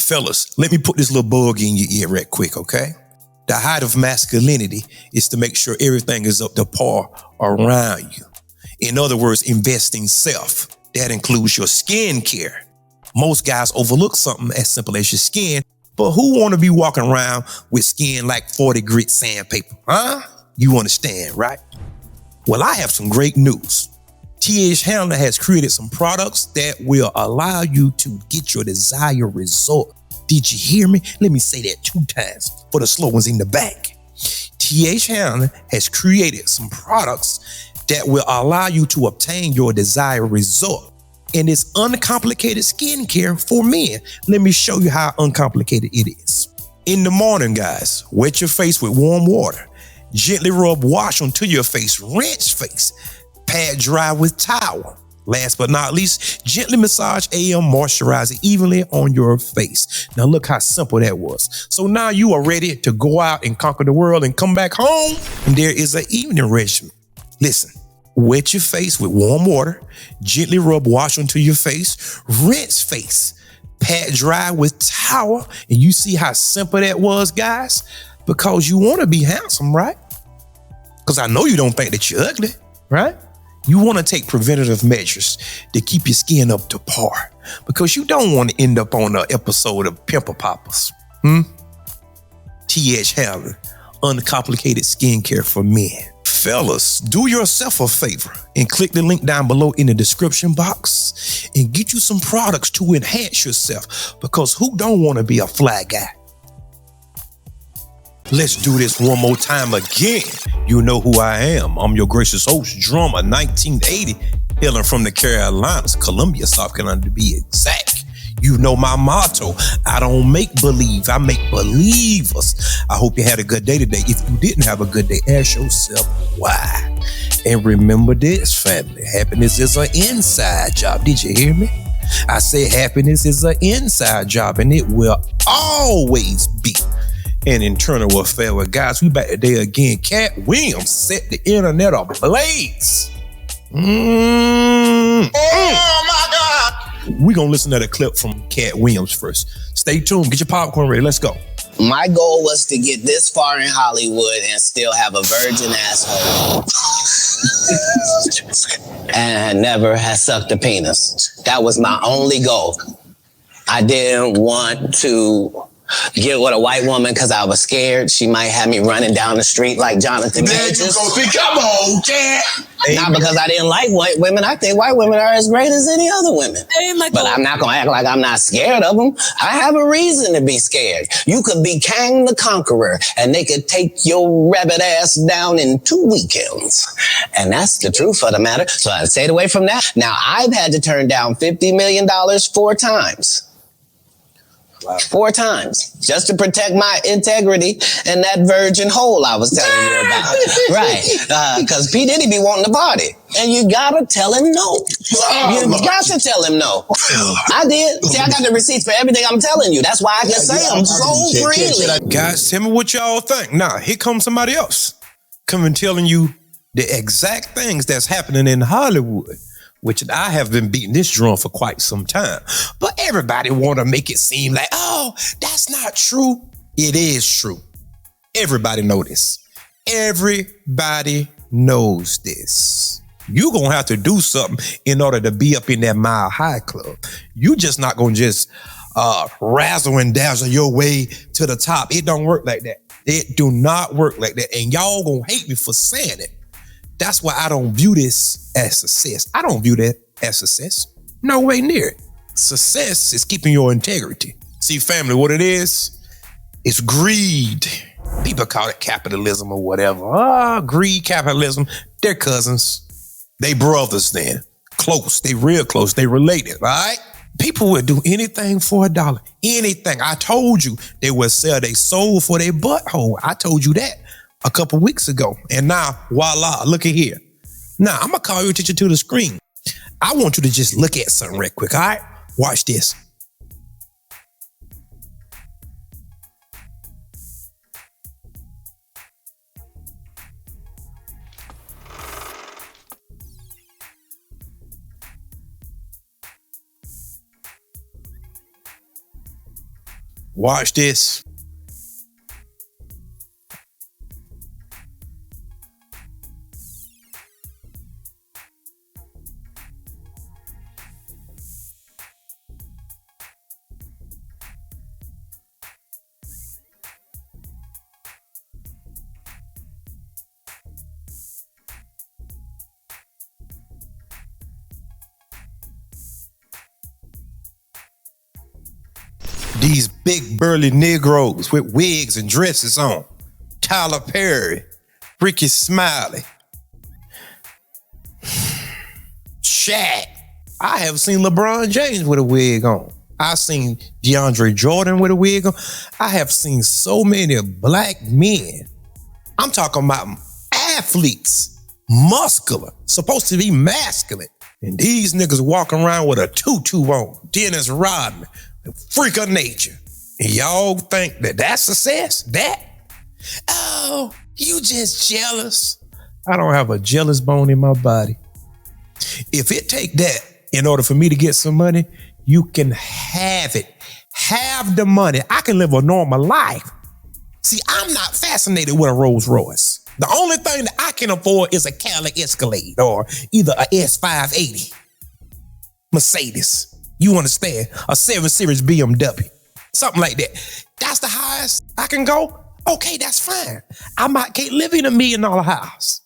Fellas, let me put this little bug in your ear right quick, okay? The height of masculinity is to make sure everything is up to par around you. In other words, invest in self. That includes your skin care. Most guys overlook something as simple as your skin, but who want to be walking around with skin like 40 grit sandpaper, huh? You understand, right? Well, I have some great news. TH Handler has created some products that will allow you to get your desired result. Did you hear me? Let me say that 2 times for the slow ones in the back. TH Handler has created some products that will allow you to obtain your desired result. And it's uncomplicated skincare for men. Let me show you how uncomplicated it is. In the morning, guys, wet your face with warm water. Gently rub wash onto your face, rinse face. Pat dry with towel. Last but not least, gently massage AM moisturizer evenly on your face. Now look how simple that was. So now you are ready to go out and conquer the world and come back home. And there is an evening regimen. Listen, wet your face with warm water, gently rub wash onto your face, rinse face, pat dry with towel. And you see how simple that was, guys? Because you want to be handsome, right? Because I know you don't think that you're ugly, right? You want to take preventative measures to keep your skin up to par because you don't want to end up on an episode of Pimple Poppers. TH Handler, uncomplicated skincare for men. Fellas, do yourself a favor and click the link down below in the description box and get you some products to enhance yourself because who don't want to be a fly guy? Let's do this one more time again. You know who I am. I'm your gracious host, Drummer 1980, hailing from the Carolinas, Columbia, South Carolina to be exact. You know my motto, I don't make believe, I make believers. I hope you had a good day today. If you didn't have a good day, ask yourself why. And remember this, family, happiness is an inside job. Did you hear me? I said happiness is an inside job and it will always be an internal affair. Well, guys, we back today again. Katt Williams set the internet ablaze. Oh my God. We're going to listen to the clip from Katt Williams first. Stay tuned. Get your popcorn ready. Let's go. My goal was to get this far in Hollywood and still have a virgin asshole. And never has sucked a penis. That was my only goal. I didn't want to get with a white woman because I was scared she might have me running down the street like Jonathan Majors. Come on, Katt. Not because I didn't like white women. I think white women are as great as any other women. But I'm not going to act like I'm not scared of them. I have a reason to be scared. You could be Kang the Conqueror and they could take your rabbit ass down in 2 weekends. And that's the truth of the matter. So I stayed away from that. Now, I've had to turn down $50 million 4 times. Wow. 4 times just to protect my integrity and that virgin hole I was telling you about. Right. Because P. Diddy be wanting to party. And you gotta tell him no. You got to tell him no. I did. See, I got the receipts for everything I'm telling you. That's why I can say them so freely. Guys, tell me what y'all think. Now, here comes somebody else coming telling you the exact things that's happening in Hollywood, which I have been beating this drum for quite some time. But everybody want to make it seem like, oh, that's not true. It is true. Everybody know this. Everybody knows this. You're going to have to do something in order to be up in that Mile High Club. You just not going to just razzle and dazzle your way to the top. It don't work like that. It do not work like that. And y'all going to hate me for saying it. That's why I don't view this as success. I don't view that as success. No way near it. Success is keeping your integrity. See, family, what it is greed. People call it capitalism or whatever. Greed, capitalism, they're cousins. They brothers then. Close, they real close, they related, all right? People would do anything for $1. Anything. I told you they would sell their soul for their butthole. I told you that a couple weeks ago. And now, voila, look at here. Now, I'm going to call your attention to the screen. I want you to just look at something real quick, all right? Watch this. Watch this. These big burly Negroes with wigs and dresses on. Tyler Perry, Ricky Smiley, Shaq. I have seen LeBron James with a wig on. I've seen DeAndre Jordan with a wig on. I have seen so many black men. I'm talking about athletes, muscular, supposed to be masculine. And these niggas walking around with a tutu on. Dennis Rodman. Freak of nature. And y'all think that that's success? That? Oh, you just jealous. I don't have a jealous bone in my body. If it take that in order for me to get some money, you can have it. Have the money. I can live a normal life. See, I'm not fascinated with a Rolls Royce. The only thing that I can afford is a Cadillac Escalade or either a S580 Mercedes. You understand? A 7 Series BMW. Something like that. That's the highest I can go? Okay, that's fine. Can't live in $1 million house.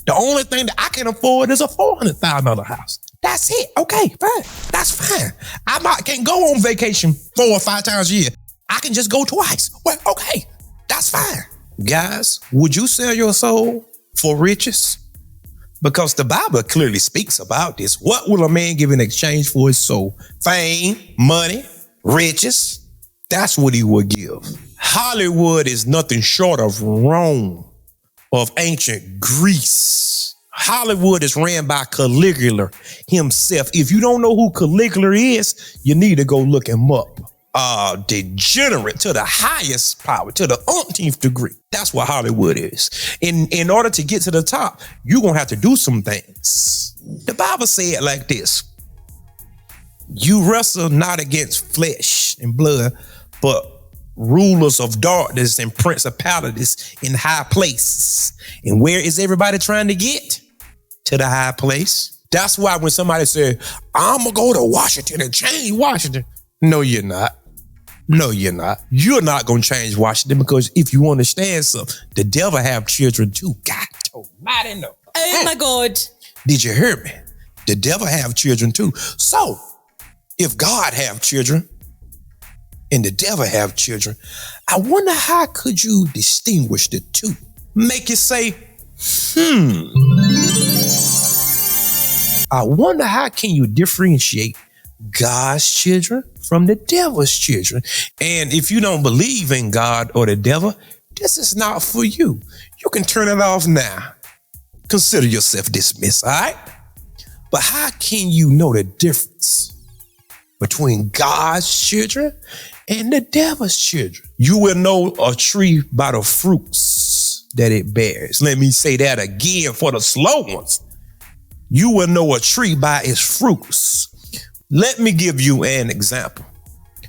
The only thing that I can afford is a $400,000 house. That's it. Okay, fine. That's fine. Can't go on vacation 4 or 5 times a year. I can just go twice. Well, okay, that's fine. Guys, would you sell your soul for riches? Because the Bible clearly speaks about this. What will a man give in exchange for his soul? Fame, money, riches. That's what he will give. Hollywood is nothing short of Rome, of ancient Greece. Hollywood is ran by Caligula himself. If you don't know who Caligula is, you need to go look him up. Degenerate to the highest power, to the umpteenth degree. That's what Hollywood is. In order to get to the top, you're going to have to do some things. The Bible said like this: you wrestle not against flesh and blood, but rulers of darkness and principalities in high places. And where is everybody trying to get? To the high place. That's why when somebody said, I'm going to go to Washington and change Washington. No, you're not. No, you're not. You're not going to change Washington, because if you understand something, the devil have children too. God almighty no. Oh my God. Did you hear me? The devil have children too. So if God have children and the devil have children, I wonder how could you distinguish the two? Make you say, I wonder how can you differentiate God's children from the devil's children? And if you don't believe in God or the devil, this is not for you. You can turn it off now. Consider yourself dismissed, all right? But how can you know the difference between God's children and the devil's children? You will know a tree by the fruits that it bears. Let me say that again for the slow ones. You will know a tree by its fruits. Let me give you an example.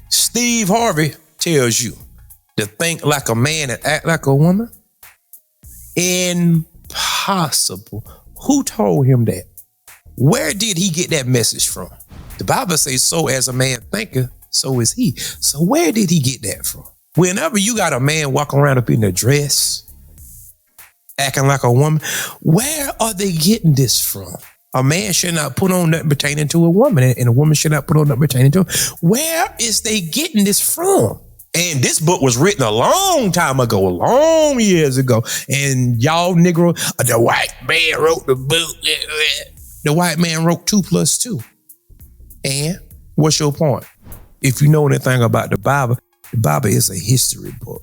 Steve Harvey tells you to think like a man and act like a woman. Impossible. Who told him that? Where did he get that message from? The Bible says, so as a man thinketh, so is he. So where did he get that from? Whenever you got a man walking around up in a dress, acting like a woman, where are they getting this from? A man should not put on nothing pertaining to a woman, and a woman should not put on nothing pertaining to her. Where is they getting this from? And this book was written a long time ago, long years ago. And y'all Negro, the white man wrote the book. The white man wrote 2 + 2. And what's your point? If you know anything about the Bible is a history book,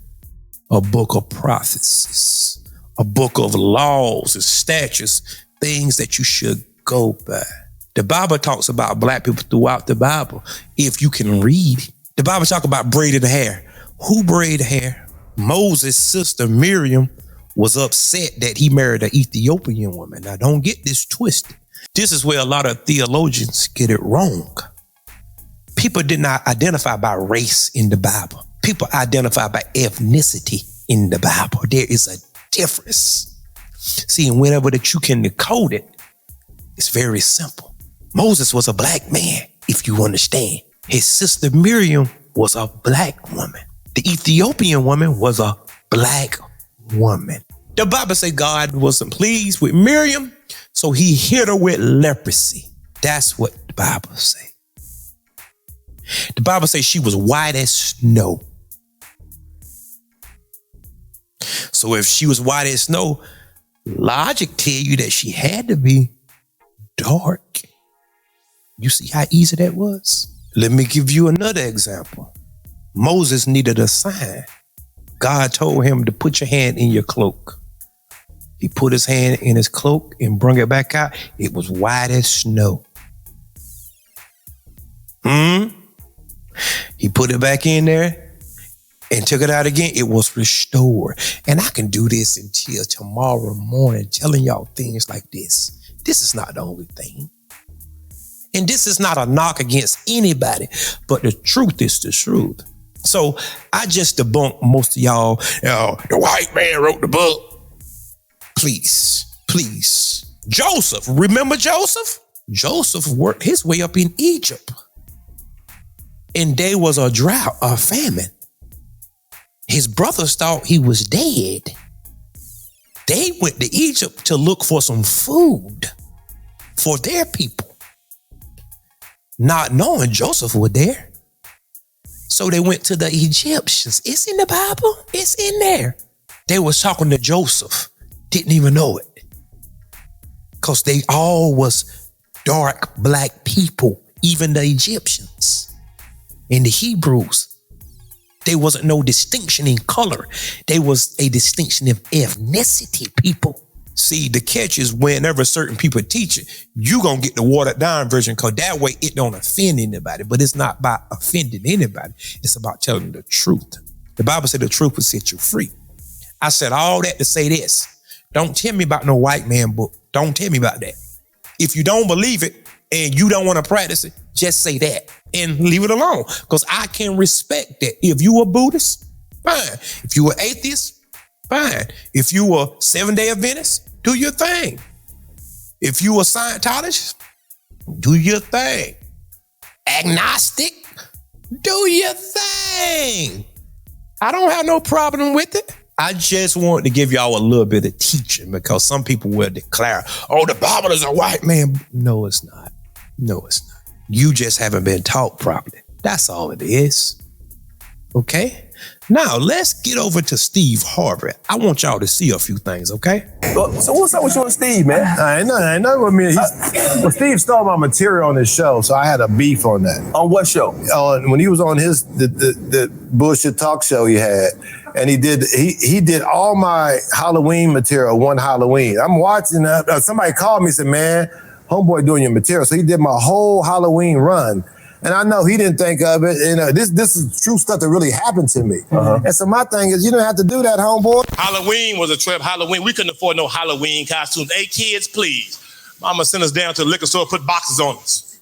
a book of prophecies, a book of laws and statutes, things that you should go by. The Bible talks about black people throughout the Bible. If you can read, the Bible talks about braiding hair. Who braided hair? Moses' sister Miriam was upset that he married an Ethiopian woman. Now don't get this twisted. This is where a lot of theologians get it wrong. People did not identify by race in the Bible. People identify by ethnicity in the Bible. There is a difference. See, and whenever that you can decode it, it's very simple. Moses was a black man, if you understand. His sister Miriam was a black woman. The Ethiopian woman was a black woman. The Bible says God wasn't pleased with Miriam, so he hit her with leprosy. That's what the Bible says. The Bible says she was white as snow. So if she was white as snow, logic tell you that she had to be dark. You see how easy that was? Let me give you another example. Moses needed a sign. God told him to put your hand in your cloak. He put his hand in his cloak and brought it back out. It was white as snow. He put it back in there and took it out again. It was restored. And I can do this until tomorrow morning, telling y'all things like this. This is not the only thing. And this is not a knock against anybody, but the truth is the truth. So I just debunked most of y'all, the white man wrote the book. Please. Joseph, remember Joseph? Joseph worked his way up in Egypt. And there was a drought, a famine. His brothers thought he was dead. They went to Egypt to look for some food for their people, not knowing Joseph was there. So they went to the Egyptians. It's in the Bible. It's in there. They was talking to Joseph. Didn't even know it. Because they all was dark black people, even the Egyptians and the Hebrews. There wasn't no distinction in color. There was a distinction of ethnicity, people. See, the catch is whenever certain people teach it, you going to get the watered down version, because that way it don't offend anybody. But it's not about offending anybody. It's about telling the truth. The Bible said the truth will set you free. I said all that to say this. Don't tell me about no white man book. Don't tell me about that. If you don't believe it and you don't want to practice it, just say that and leave it alone. Because I can respect that. If you a Buddhist, fine. If you were atheist, fine. If you were Seventh-day Adventist, do your thing. If you a Scientologist, do your thing. Agnostic, do your thing. I don't have no problem with it. I just wanted to give y'all a little bit of teaching, because some people will declare, oh, the Bible is a white man. No, it's not. No, it's not. You just haven't been taught properly. That's all it is. Okay? Now, let's get over to Steve Harvey. I want y'all to see a few things, okay? So what's up with you and Steve, man? I ain't nothing with me. Well, Steve stole my material on his show, so I had a beef on that. On what show? When he was on the bullshit talk show he had, and he did all my Halloween material one Halloween. I'm watching somebody called me and said, man, homeboy doing your material. So he did my whole Halloween run. And I know he didn't think of it. And this is true stuff that really happened to me. And so my thing is, you don't have to do that, homeboy. Halloween was a trip. Halloween, we couldn't afford no Halloween costumes. Hey, kids, please. Mama sent us down to the liquor store, put boxes on us.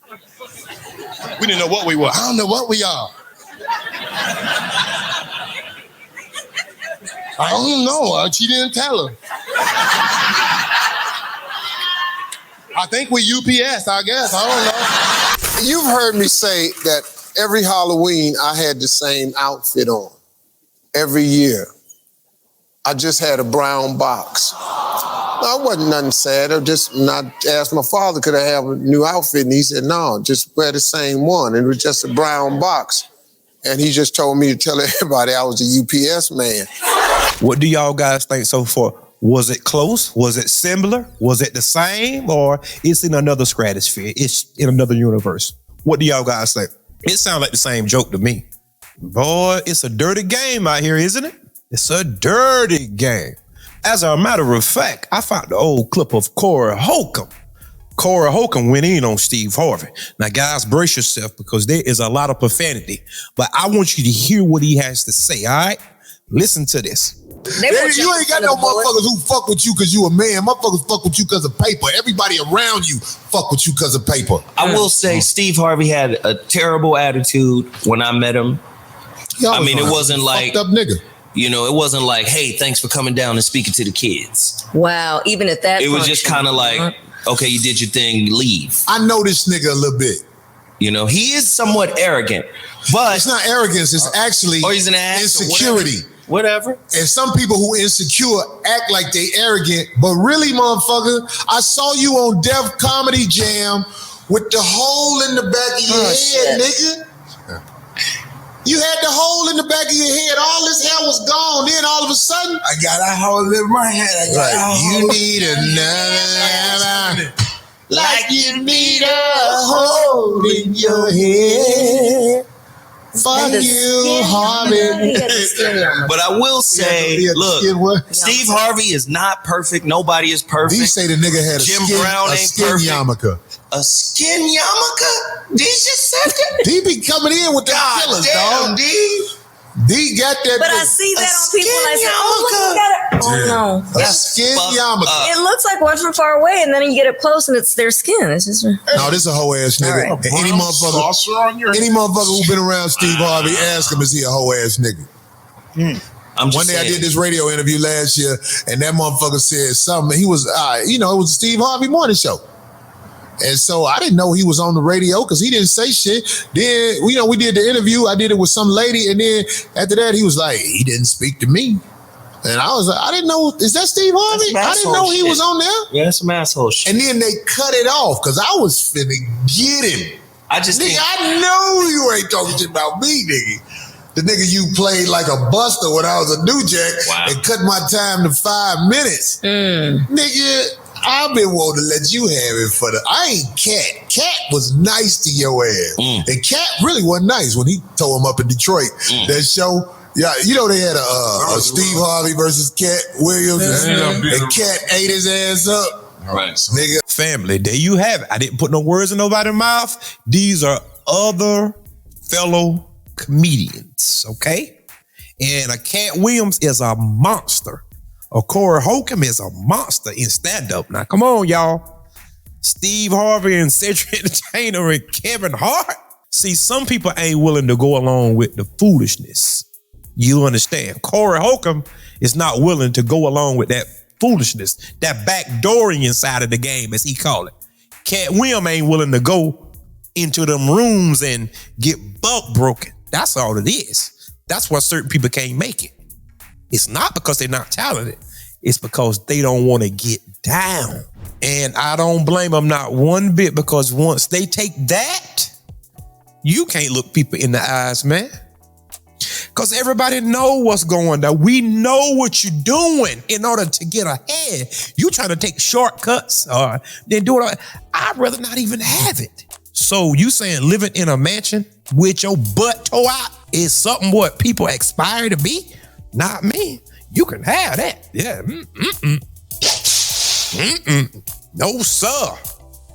We didn't know what we were. I don't know what we are. I don't know. She didn't tell her. I think we UPS, I guess. I don't know. You've heard me say that every Halloween I had the same outfit on. Every year. I just had a brown box. No, it wasn't nothing sad. I asked my father, could I have a new outfit? And he said, no, just wear the same one. And it was just a brown box. And he just told me to tell everybody I was a UPS man. What do y'all guys think so far? Was it close? Was it similar? Was it the same? Or it's in another stratosphere? It's in another universe? What do y'all guys think? It sounds like the same joke to me. Boy, it's a dirty game out here, isn't it? It's a dirty game. As a matter of fact, I found the old clip of Corey Holcomb. Corey Holcomb went in on Steve Harvey. Now, guys, brace yourself, because there is a lot of profanity. But I want you to hear what he has to say, all right? Listen to this. You ain't got no motherfuckers who fuck with you because you a man. Motherfuckers fuck with you because of paper. Everybody around you fuck with you because of paper. I will say Steve Harvey had a terrible attitude when I met him. I mean, it wasn't like fucked up nigga. You know, it wasn't like, hey, thanks for coming down and speaking to the kids. Wow, even at that it was just kind of like, okay, you did your thing, leave. I know this nigga a little bit. You know, he is somewhat arrogant, but it's not arrogance, it's actually or he's an ass insecurity. Whatever. And some people who insecure act like they arrogant, but really, motherfucker, I saw you on Def Comedy Jam with the hole in the back of your head, nigga. You had the hole in the back of your head. All this hair was gone. Then all of a sudden, I got a hole in my head. You need another, like you need a hole in your head. Fuck you, Harvey. But I will say, look, Steve Harvey is not perfect. Nobody is perfect. He say the nigga had Jim Brown ain't skin perfect. yarmulke. A skin yarmulke? D just said that? D be coming in with the killers, dog. D got that. But I see that on people and I say, oh, look, you got it. Oh, no. A skin yarmulke. It looks like one from far away, and then you get it close, and it's their skin. It's just... No, this is a hoe ass nigga. Right. Any motherfucker who been around Steve Harvey, ask him, is he a hoe ass nigga? One day I did this radio interview last year, and that motherfucker said something. He was, it was a Steve Harvey morning show. And so I didn't know he was on the radio because he didn't say shit. Then, we did the interview. I did it with some lady. And then after that, he was like, he didn't speak to me. And I was like, I didn't know. Is that Steve Harvey? I didn't know he was on there. Yeah, that's some asshole shit. And then they cut it off because I was finna get him. Nigga, I know you ain't talking shit about me, nigga. The nigga you played like a buster when I was a New Jack and cut my time to 5 minutes. Nigga, I've been wanting to let you have it for I ain't Katt. Katt was nice to your ass. And Katt really wasn't nice when he tore him up in Detroit. That show, they had a Steve Harvey versus Katt Williams. And Katt ate his ass up. Right. Nigga. Family, there you have it. I didn't put no words in nobody's mouth. These are other fellow comedians, okay? And a Katt Williams is a monster. Corey Holcomb is a monster in stand-up. Now, come on, y'all. Steve Harvey and Cedric Entertainer and Kevin Hart. See, some people ain't willing to go along with the foolishness. You understand? Corey Holcomb is not willing to go along with that foolishness, that backdooring inside of the game, as he call it. Katt Williams ain't willing to go into them rooms and get buck broken. That's all it is. That's why certain people can't make it. It's not because they're not talented. It's because they don't want to get down. And I don't blame them not one bit, because once they take that, you can't look people in the eyes, man. Because everybody know what's going on. We know what you're doing in order to get ahead. You trying to take shortcuts or then do it. I'd rather not even have it. So you saying living in a mansion with your butt toe out is something what people aspire to be? Not me. You can have that. Yeah. No, sir.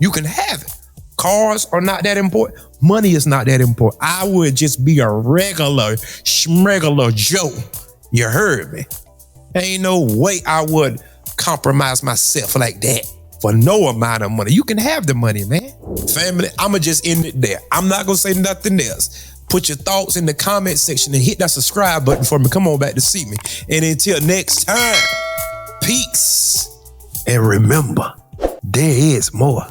You can have it. Cars are not that important. Money is not that important. I would just be a regular, schmegular Joe. You heard me. Ain't no way I would compromise myself like that for no amount of money. You can have the money, man. Family, I'ma just end it there. I'm not gonna say nothing else. Put your thoughts in the comment section and hit that subscribe button for me. Come on back to see me. And until next time, peace. And remember, there is more.